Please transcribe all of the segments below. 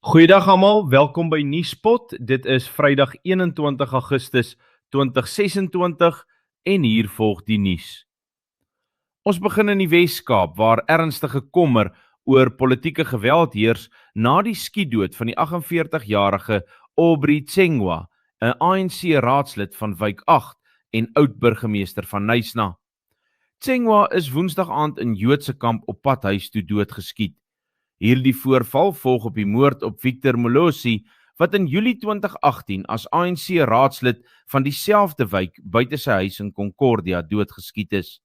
Goeiedag almal, welkom by Nuuspot. Dit is Vrydag 21 Augustus 2026 en hier volg die nuus. Ons begin in die Wes-Kaap waar ernstige kommer oor politieke geweld heers na die skietdood van die 48-jarige Aubrey Tsengwa, 'n ANC-raadslid van Wijk 8 en oud-burgemeester van Knysna. Tsengwa is Woensdag aand in Joodse kamp op pad huis toe doodgeskiet. Hierdie voorval volg op die moord op Victor Molosi, wat in Julie 2018 as ANC-raadslid van dieselfde wijk buite sy huis in Concordia doodgeskiet is.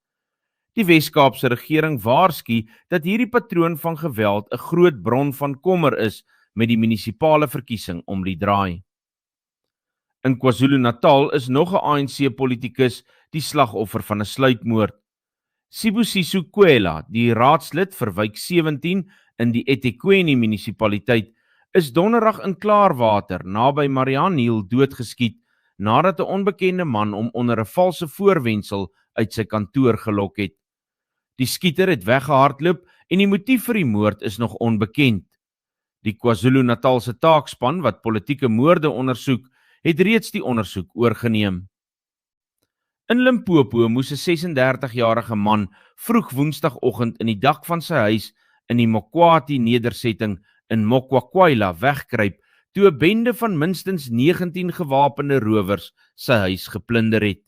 Die Wes-Kaapse regering waarsku dat hierdie patroon van geweld 'n groot bron van kommer is met die munisipale verkiesing om die draai. In KwaZulu-Natal is nog 'n ANC-politikus die slagoffer van 'n sluipmoord. Sibusiso Kwela, die raadslid vir Wijk 17 in die eThekwini munisipaliteit, is donderdag in Klaarwater naby Mariannhill doodgeskiet nadat 'n onbekende man hom onder 'n valse voorwendsel uit sy kantoor gelok het. Die skieter het weggehardloop en die motief vir die moord is nog onbekend. Die KwaZulu-Natalse taakspan wat politieke moorde ondersoek, het reeds die ondersoek oorgeneem. In Limpopo moes 'n 36-jarige man vroeg Woensdagoggend in die dak van sy huis in die Mokwati nedersetting in Mokwakwaila wegkruip toe 'n bende van minstens 19 gewapende rowers sy huis geplunder het.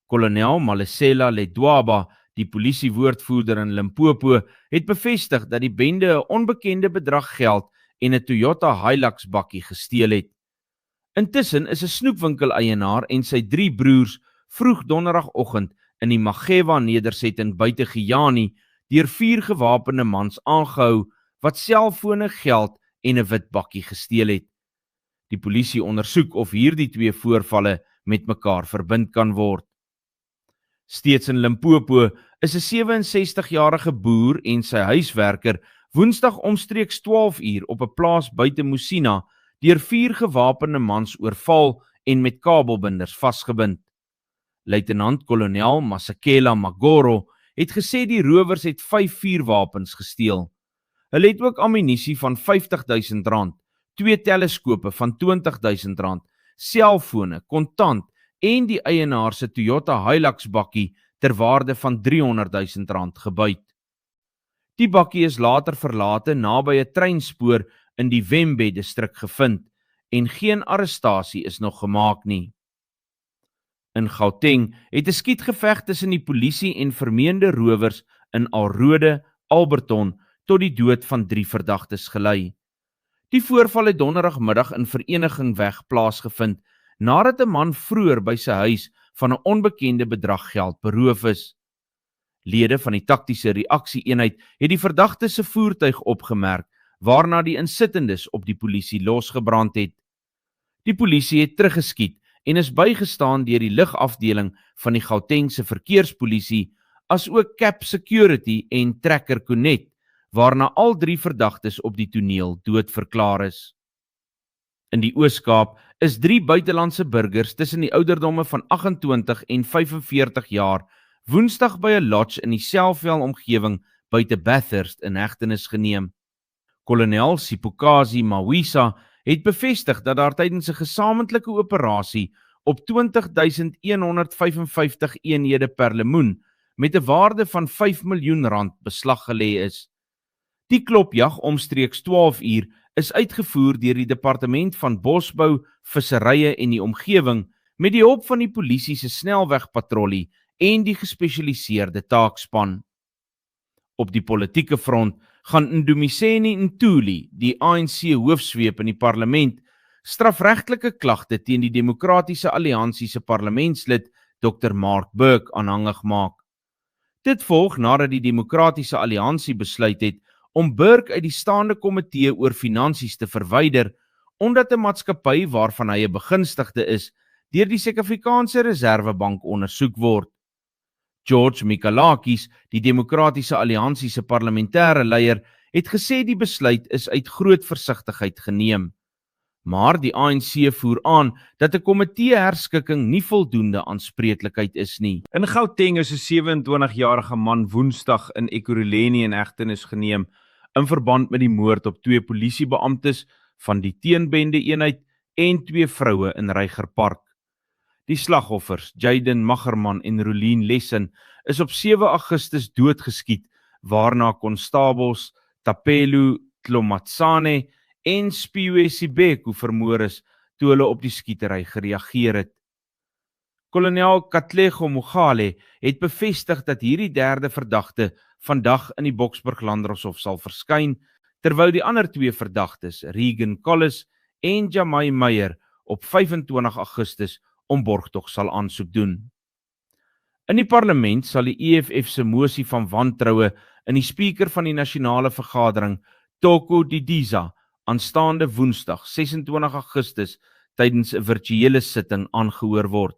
Kolonel Malesela Ledwaba, die polisiewoordvoerder in Limpopo, het bevestig dat die bende 'n onbekende bedrag geld en 'n Toyota Hilux bakkie gesteel het. Intussen is 'n snoepwinkel-eienaar en sy 3 broers vroeg donderdagoggend in die Magewa nedersetting buite Giyani deur 4 gewapende mans aangehou wat selfone, geld en 'n wit bakkie gesteel het. Die polisie ondersoek of hierdie 2 voorvalle met mekaar verbind kan word. Steeds in Limpopo is 'n 67-jarige boer en sy huiswerker Woensdag omstreeks 12 uur op 'n plaas buite Musina deur 4 gewapende mans oorval en met kabelbinders vasgebind. Luitenant-kolonel Masekela Magoro het gesê die rowers het 5 vuurwapens gesteel. Hulle het ook ammunisie van R50.000, 2 teleskope van R20.000, selfone, kontant en die eienaar se Toyota Hilux bakkie ter waarde van R300.000 gebyt. Die bakkie is later verlate naby 'n treinspoor in die Wembe distrik gevind en geen arrestasie is nog gemaak nie. In Gauteng het 'n skietgeveg tussen die polisie en vermeende rowers in Alrode, Alberton tot die dood van 3 verdagtes gelei. Die voorval het donderdagmiddag in Verenigingweg plaasgevind nadat 'n man vroeër by sy huis van 'n onbekende bedrag geld beroof is. Lede van die taktiese reaksie-eenheid het die verdagtes se voertuig opgemerk, waarna die insittendes op die polisie losgebrand het. Die polisie het teruggeskiet en is bygestaan deur die lugafdeling van die Gautengse verkeerspolisie, as ook Cap Security en Trekker Connect, waarna al 3 verdagtes op die toneel doodverklaar is. In die Oos-Kaap is 3 buitelandse burgers tussen die ouderdomme van 28 en 45 jaar Woensdag by 'n lodge in die Selfwel-omgewing buite Bathurst in hegtenis geneem. Kolonel Sipokazi Mawisa het bevestig dat daar tydens 'n gesamentlike operasie op 20.155 eenhede per lemoen met 'n waarde van R5 miljoen beslag gelê is. Die klopjag omstreeks 12 uur is uitgevoer deur die Departement van Bosbou, Visserye en die Omgewing met die hulp van die polisie se snelwegpatrollie en die gespesialiseerde taakspan. Op die politieke front gaan Ndumiseni Ntuli, die ANC hoofsweep in die parlement, strafregtelike klagte teen die Demokratiese Alliansie se parlementslid Dr. Mark Burke aanhangig maak. Dit volg nadat die Demokratiese Alliansie besluit het om Burke uit die staande komitee oor finansies te verwyder, omdat 'n maatskappy waarvan hy 'n begunstigde is, deur die Suid-Afrikaanse Reserwebank ondersoek word. George Mikalakis, die Demokratiese Alliansie se parlementêre leier, het gesê die besluit is uit groot versigtigheid geneem. Maar die ANC voer aan dat 'n komitee herskikking nie voldoende aanspreeklikheid is nie. In Gauteng is 'n 27-jarige man Woensdag in Ekurhuleni in hegtenis geneem in verband met die moord op 2 polisiebeamptes van die teenbende-eenheid en 2 vroue in Reigerpark. Die slagoffers, Jaden Magerman en Rolien Lessen, is op 7 Augustus doodgeskiet, waarna konstabels Tapelo Tlomatsane en Spiwe Sibeko vermoor is toe hulle op die skietery gereageer het. Kolonel Katlego Mogale het bevestig dat hierdie derde verdagte vandag in die Boksburg Landdroshof sal verskyn, terwyl die ander 2 verdagtes, Regan Collis en Jamai Meyer, op 25 Augustus om borgtog sal aansoek doen. In die parlement sal die EFF se mosie van wantroue in die spreker van die nasionale vergadering, Toko Didiza, aanstaande Woensdag 26 Augustus tydens 'n virtuele sitting aangehoor word.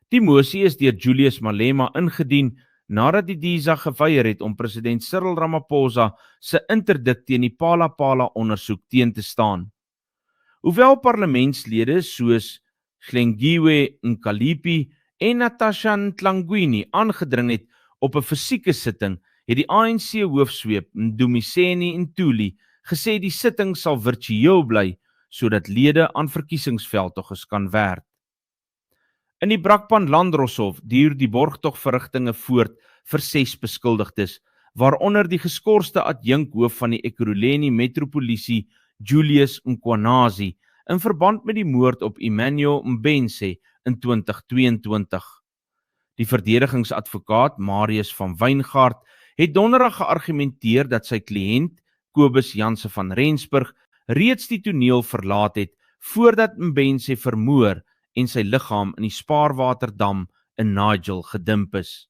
Die mosie is deur Julius Malema ingedien nadat Didiza geweier het om president Cyril Ramaphosa se interdik teen die Phala ondersoek teen te staan. Hoewel parlementslede soos Hlengiwe Nkalipi en Natasha Ntlangwini aangedring het op 'n fisieke sitting, het die ANC hoofsweep Mdumiseni Ntuli gesê die sitting sal virtueel bly sodat lede aan verkiesingsveldtogte kan werk. In die Brakpan Landdroshof duur die borgtogverrigtinge voort vir 6 beskuldigdes, waaronder die geskorste adjunkhoof van die Ekurhuleni Metropolisie Julius Mkwanazi in verband met die moord op Emmanuel Mbense in 2022. Die verdedigingsadvokaat Marius van Wyngaard het donderdag geargumenteer dat sy kliënt Kobus Janse van Rensburg reeds die toneel verlaat het voordat Mbense vermoor en sy liggaam in die Spaarwaterdam in Nigel gedimp is.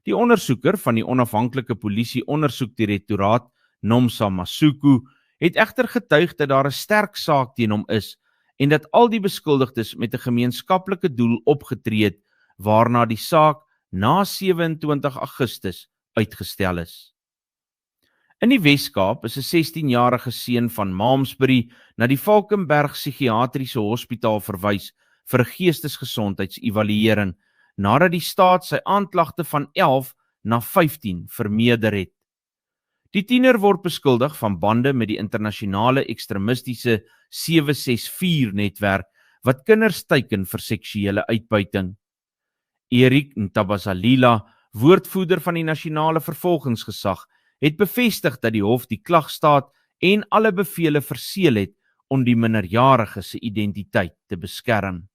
Die ondersoeker van die onafhanklike polisie ondersoekdirektoraat, Nomsa Masuku, het egter getuig dat daar 'n sterk saak teen hom is en dat al die beskuldigdes met 'n gemeenskaplike doel opgetree het, waarna die saak na 27 Augustus uitgestel is. In die Wes-Kaap is 'n 16-jarige seun van Malmesbury na die Valkenberg Psigiatriese Hospitaal verwys vir 'n geestesgesondheidsevaluering, nadat die staat sy aanklagte van 11 na 15 vermeerder het. Die tiener word beskuldig van bande met die internasionale ekstremistiese 764-netwerk wat kinders teiken vir seksuele uitbuiting. Erik Ntabazalila, woordvoerder van die nasionale vervolgingsgesag, het bevestig dat die hof die klagstaat en alle bevele verseël het om die minderjarige se identiteit te beskerm.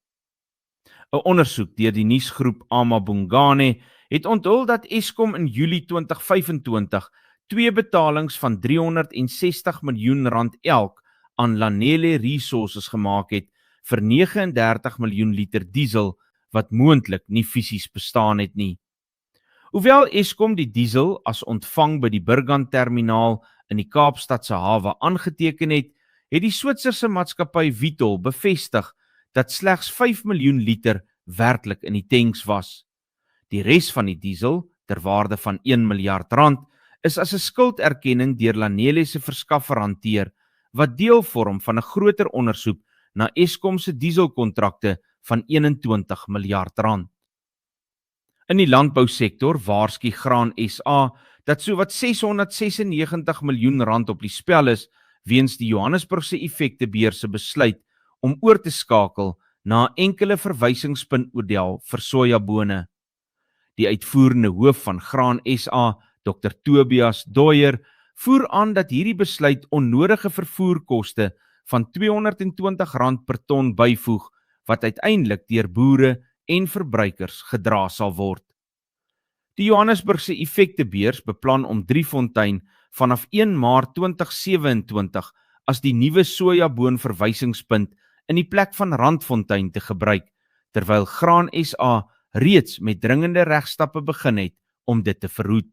'n Ondersoek deur die nuusgroep Amabungane het onthul dat Eskom in Julie 2025 2 betalings van R360 miljoen elk aan Lanele Resources gemaak het vir 39 miljoen liter diesel wat moontlik nie fisies bestaan het nie. Hoewel Eskom die diesel as ontvang by die Burgan terminaal in die Kaapstadse hawe aangeteken het, het die Switserse maatskappy Vitol bevestig dat slegs 5 miljoen liter werklik in die tanks was. Die res van die diesel, ter waarde van R1 miljard, is as 'n skulderkenning deur Lanele se verskaffer hanteer, wat deel vorm van 'n groter ondersoek na Eskom se dieselkontrakte van R21 miljard. In die landbousektor waarsku Graan SA dat sowat R696 miljoen op die spel is weens die Johannesburgse effektebeurs se besluit om oor te skakel na 'n enkele verwysingspuntmodel vir sojabone. Die uitvoerende hoof van Graan SA, Dr. Tobias Doyer, voer aan dat hierdie besluit onnodige vervoerkoste van R220 per ton byvoeg, wat uiteindelik deur boere en verbruikers gedra sal word. Die Johannesburgse effektebeurs beplan om Driefontein vanaf 1 Maart 2027 as die nuwe sojaboon-verwysingspunt in die plek van Randfontein te gebruik, terwyl Graan SA reeds met dringende regstappe begin het om dit te verhoed.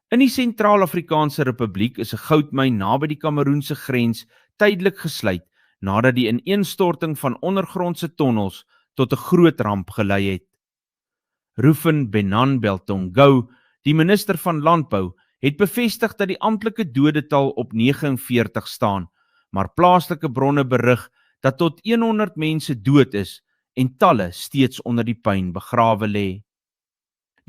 In die Sentraal-Afrikaanse Republiek is 'n goudmyn naby die Kameroense grens tydelik gesluit nadat die ineenstorting van ondergrondse tonnels tot 'n groot ramp gelei het. Rufen Benan Beltongou, die minister van Landbou, het bevestig dat die amptelike dodetal op 49 staan, maar plaaslike bronne berig dat tot 100 mense dood is en talle steeds onder die puin begrawe lê.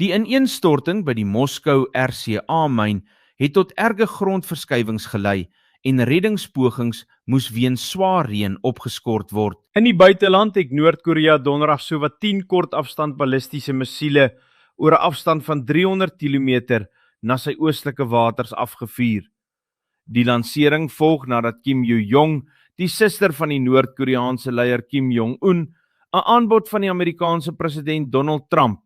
Die ineenstorting by die Moskou RCA-myn het tot erge grondverskywings gelei en reddingspogings moes weens swaar reën opgeskort word. In die buiteland het Noord-Korea donderdag sowat 10 kortafstand ballistiese missiele oor 'n afstand van 300 km na sy oostelike waters afgevuur. Die lansering volg nadat Kim Yo-jong, die suster van die Noord-Koreaanse leier Kim Jong-un, 'n aanbod van die Amerikaanse president Donald Trump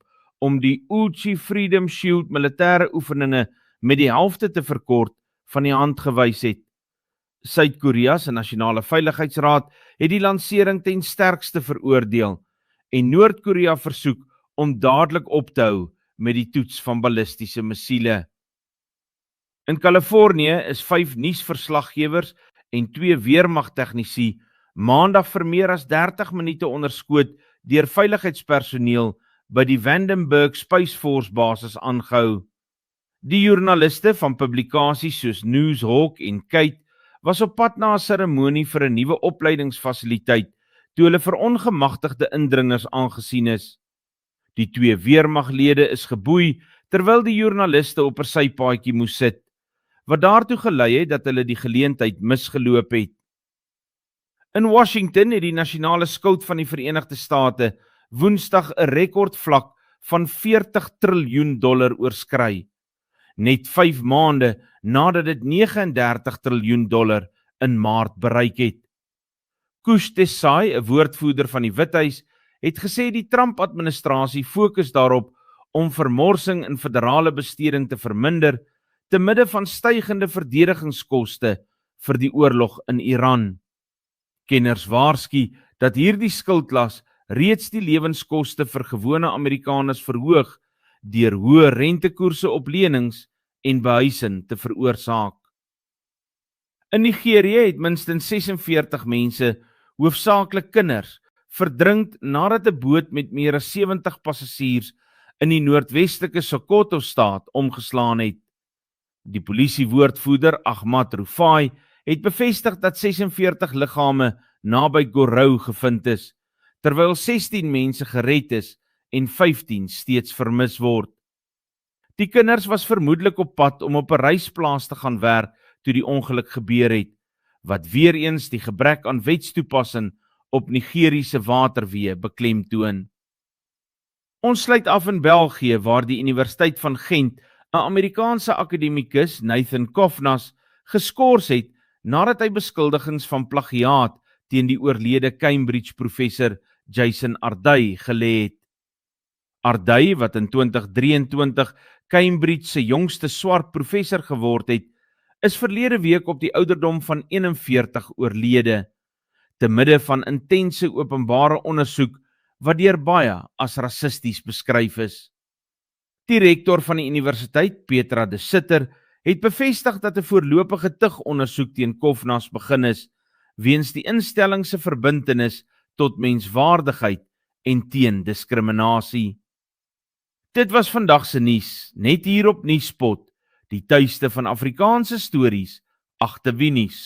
om die Uchi Freedom Shield militêre oefeninge met die helfte te verkort van die hand gewys het. Suid-Korea se Nasionale Veiligheidsraad het die lansering ten sterkste veroordeel en Noord-Korea versoek om dadelik op te hou met die toets van ballistiese missiele. In Kalifornië is 5 nuusverslaggewers en 2 weermagtegnisie maandag vir meer as 30 minute onderskoot deur veiligheidspersoneel by die Vandenberg Space Force basis aangehou. Die joernaliste van publikasies soos Newshawk en Kate was op pad na 'n seremonie vir 'n nuwe opleidingsfasiliteit toe hulle vir ongemagtigde indringers aangesien is. Die 2 weermaglede is geboei terwyl die joernaliste op 'n sypaadjie moes sit, wat daartoe gelei het dat hulle die geleentheid misgeloop het. In Washington het die nasionale skout van die Verenigde State Woensdag 'n rekordvlak van $40 triljoen oorskry, net 5 maande nadat dit $39 triljoen in Maart bereik het. Kush Desai, 'n woordvoerder van die Withuis, het gesê die Trump-administrasie fokus daarop om vermorsing in federale besteding te verminder te midde van stygende verdedigingskoste vir die oorlog in Iran. Kenners waarsku dat hierdie skuldlas reeds die lewenskoste vir gewone Amerikaners verhoog deur hoë rentekoerse op lenings en behuising te veroorsaak. In Nigerië het minstens 46 mense, hoofsaaklik kinders, verdrink nadat 'n boot met meer as 70 passasiers in die noordwestelike Sokoto-staat omgeslaan het. Die polisiewoordvoerder Ahmad Rufai het bevestig dat 46 liggame naby Gorou gevind is, terwyl 16 mense gered is en 15 steeds vermis word. Die kinders was vermoedelik op pad om op 'n reisplaas te gaan werk toe die ongeluk gebeur het, wat weer eens die gebrek aan wetstoepassing op Nigeriese waterweë beklemtoon. Ons sluit af in België waar die Universiteit van Gent 'n Amerikaanse akademikus, Nathan Kofnas, geskort het nadat hy beskuldigings van plagiaat teen die oorlede Cambridge professor Jason Ardai gelê het. Ardai, wat in 2023 Cambridge se jongste swart professor geword het, is verlede week op die ouderdom van 41 oorlede, te midde van intense openbare ondersoek wat deur baie as rassisties beskryf is. Die rektor van die universiteit, Petra de Sitter, het bevestig dat 'n voorlopige tugondersoek teen Kofnas begin is, weens die instelling se verbintenis tot menswaardigheid en teen diskriminasie. Dit was vandag se nuus, net hier op Nuuspot, die tuiste van Afrikaanse stories agter wie nuus.